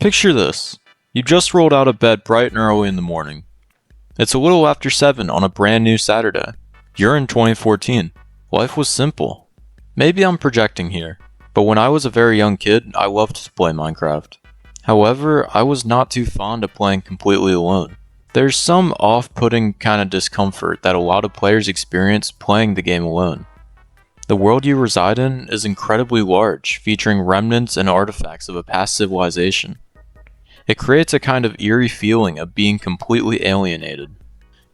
Picture this. You just rolled out of bed bright and early in the morning. It's a little after 7 on a brand new Saturday. You're in 2014. Life was simple. Maybe I'm projecting here, but when I was a very young kid, I loved to play Minecraft. However, I was not too fond of playing completely alone. There's some off-putting kind of discomfort that a lot of players experience playing the game alone. The world you reside in is incredibly large, featuring remnants and artifacts of a past civilization. It creates a kind of eerie feeling of being completely alienated.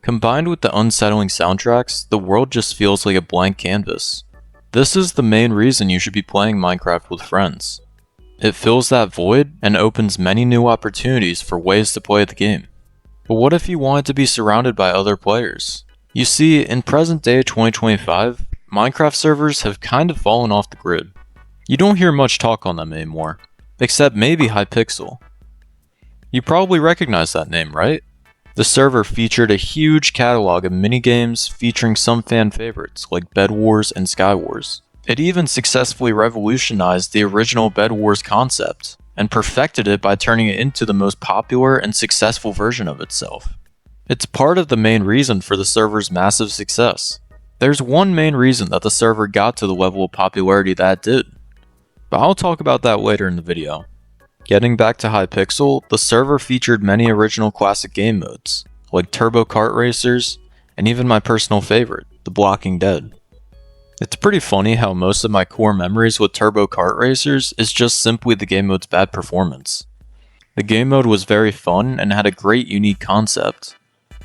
Combined with the unsettling soundtracks, the world just feels like a blank canvas. This is the main reason you should be playing Minecraft with friends. It fills that void and opens many new opportunities for ways to play the game. But what if you wanted to be surrounded by other players? You see, in present day 2025, Minecraft servers have kind of fallen off the grid. You don't hear much talk on them anymore, except maybe Hypixel. You probably recognize that name, right? The server featured a huge catalog of minigames featuring some fan favorites like Bed Wars and Sky Wars. It even successfully revolutionized the original Bed Wars concept, and perfected it by turning it into the most popular and successful version of itself. It's part of the main reason for the server's massive success. There's one main reason that the server got to the level of popularity that it did, but I'll talk about that later in the video. Getting back to Hypixel, the server featured many original classic game modes, like Turbo Kart Racers, and even my personal favorite, The Blocking Dead. It's pretty funny how most of my core memories with Turbo Kart Racers is just simply the game mode's bad performance. The game mode was very fun and had a great unique concept.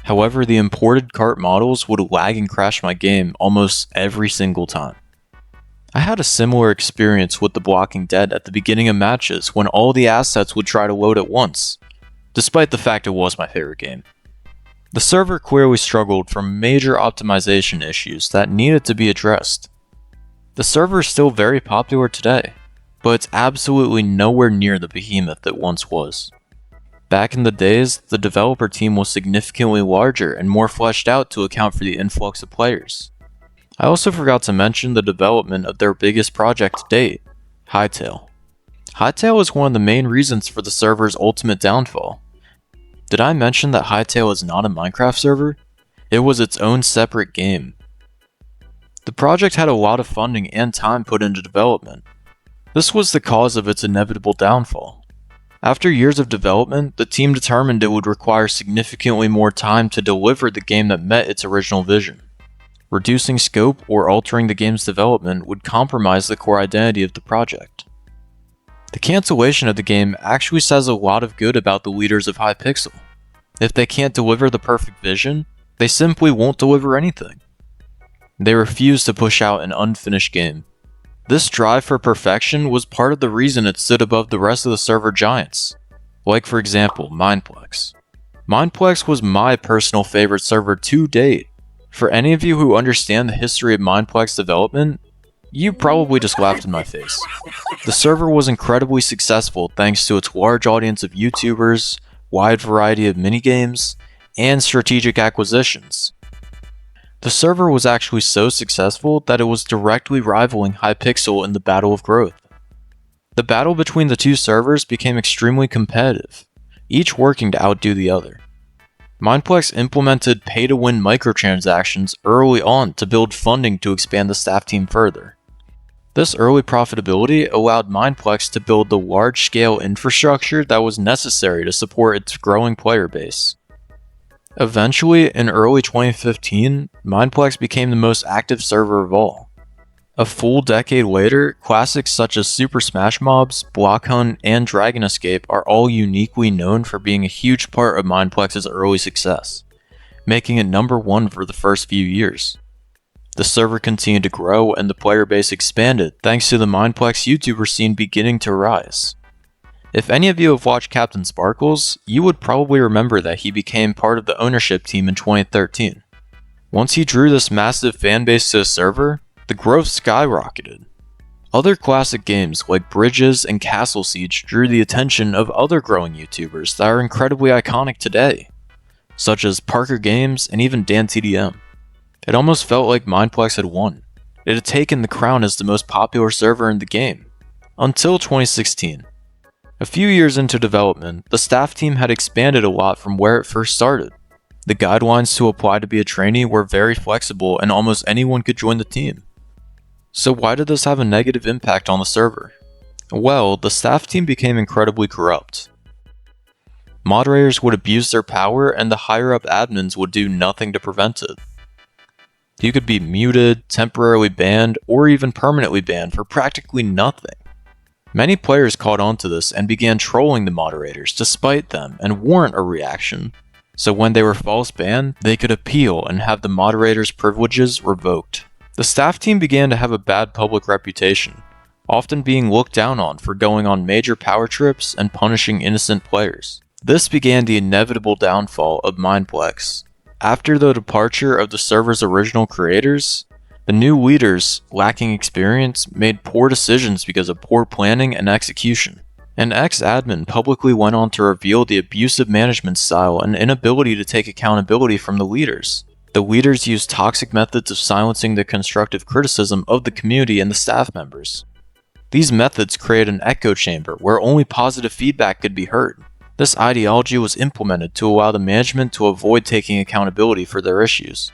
However, the imported kart models would lag and crash my game almost every single time. I had a similar experience with The Blocking Dead at the beginning of matches when all the assets would try to load at once, despite the fact it was my favorite game. The server clearly struggled from major optimization issues that needed to be addressed. The server is still very popular today, but it's absolutely nowhere near the behemoth it once was. Back in the days, the developer team was significantly larger and more fleshed out to account for the influx of players. I also forgot to mention the development of their biggest project to date, Hytale. Hytale is one of the main reasons for the server's ultimate downfall. Did I mention that Hytale is not a Minecraft server? It was its own separate game. The project had a lot of funding and time put into development. This was the cause of its inevitable downfall. After years of development, the team determined it would require significantly more time to deliver the game that met its original vision. Reducing scope or altering the game's development would compromise the core identity of the project. The cancellation of the game actually says a lot of good about the leaders of Hypixel. If they can't deliver the perfect vision, they simply won't deliver anything. They refuse to push out an unfinished game. This drive for perfection was part of the reason it stood above the rest of the server giants, like for example, mineplex. Mineplex was my personal favorite server to date. For any of you who understand the history of mineplex development, you probably just laughed in my face. The server was incredibly successful thanks to its large audience of YouTubers, wide variety of minigames, and strategic acquisitions. The server was actually so successful that it was directly rivaling Hypixel in the battle of growth. The battle between the two servers became extremely competitive, each working to outdo the other. Mineplex implemented pay-to-win microtransactions early on to build funding to expand the staff team further. This early profitability allowed Mineplex to build the large-scale infrastructure that was necessary to support its growing player base. Eventually, in early 2015, Mineplex became the most active server of all. A full decade later, classics such as Super Smash Mobs, Block Hunt, and Dragon Escape are all uniquely known for being a huge part of Mineplex's early success, making it number 1 for the first few years. The server continued to grow and the player base expanded thanks to the Mineplex YouTuber scene beginning to rise. If any of you have watched Captain Sparkles, you would probably remember that he became part of the ownership team in 2013. Once he drew this massive fanbase to the server, the growth skyrocketed. Other classic games like Bridges and Castle Siege drew the attention of other growing YouTubers that are incredibly iconic today, such as Parker Games and even DanTDM. It almost felt like Mineplex had won. It had taken the crown as the most popular server in the game, until 2016. A A few years into development, the staff team had expanded a lot from where it first started. The guidelines to apply to be a trainee were very flexible and almost anyone could join the team. So why did this have a negative impact on the server? Well, the staff team became incredibly corrupt. Moderators would abuse their power and the higher up admins would do nothing to prevent it. You could be muted, temporarily banned, or even permanently banned for practically nothing. Many players caught on to this and began trolling the moderators to spite them and warrant a reaction, so when they were false banned, they could appeal and have the moderators' privileges revoked. The staff team began to have a bad public reputation, often being looked down on for going on major power trips and punishing innocent players. This began the inevitable downfall of Mineplex. After the departure of the server's original creators, the new leaders, lacking experience, made poor decisions because of poor planning and execution. An ex-admin publicly went on to reveal the abusive management style and inability to take accountability from the leaders. The leaders used toxic methods of silencing the constructive criticism of the community and the staff members. These methods created an echo chamber where only positive feedback could be heard. This ideology was implemented to allow the management to avoid taking accountability for their issues.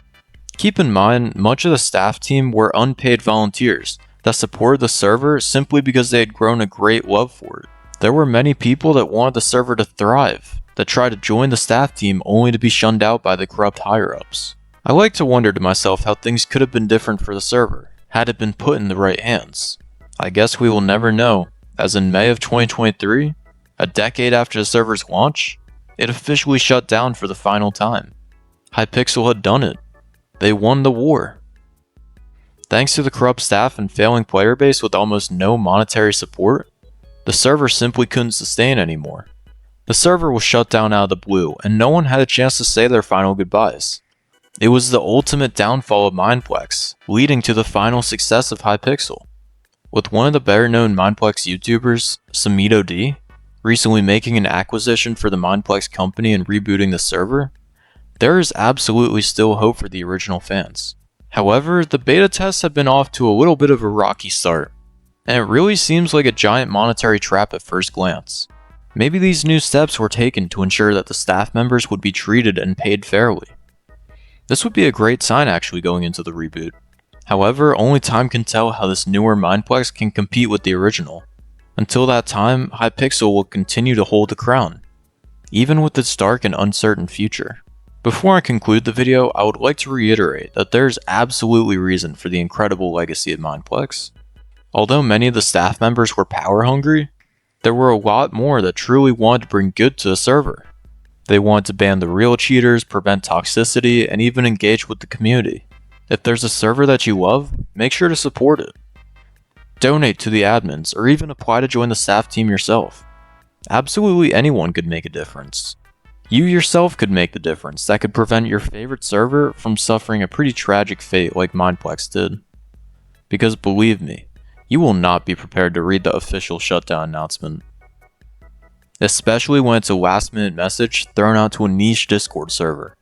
Keep in mind, much of the staff team were unpaid volunteers that supported the server simply because they had grown a great love for it. There were many people that wanted the server to thrive, that tried to join the staff team only to be shunned out by the corrupt higher-ups. I like to wonder to myself how things could have been different for the server, had it been put in the right hands. I guess we will never know, as in May of 2023, a decade after the server's launch, it officially shut down for the final time. Hypixel had done it. They won the war. Thanks to the corrupt staff and failing player base with almost no monetary support, the server simply couldn't sustain anymore. The server was shut down out of the blue, and no one had a chance to say their final goodbyes. It was the ultimate downfall of Mineplex, leading to the final success of Hypixel. With one of the better known Mineplex YouTubers, Samito D, recently making an acquisition for the Mineplex company and rebooting the server, there is absolutely still hope for the original fans. However, the beta tests have been off to a little bit of a rocky start, and it really seems like a giant monetary trap at first glance. Maybe these new steps were taken to ensure that the staff members would be treated and paid fairly. This would be a great sign actually going into the reboot. However, only time can tell how this newer Mineplex can compete with the original. Until that time, Hypixel will continue to hold the crown, even with its dark and uncertain future. Before I conclude the video, I would like to reiterate that there is absolutely reason for the incredible legacy of Mineplex. Although many of the staff members were power hungry, there were a lot more that truly wanted to bring good to the server. They wanted to ban the real cheaters, prevent toxicity, and even engage with the community. If there's a server that you love, make sure to support it. Donate to the admins, or even apply to join the staff team yourself. Absolutely anyone could make a difference. You yourself could make the difference that could prevent your favorite server from suffering a pretty tragic fate like Mineplex did. Because believe me, you will not be prepared to read the official shutdown announcement. Especially when it's a last minute message thrown out to a niche Discord server.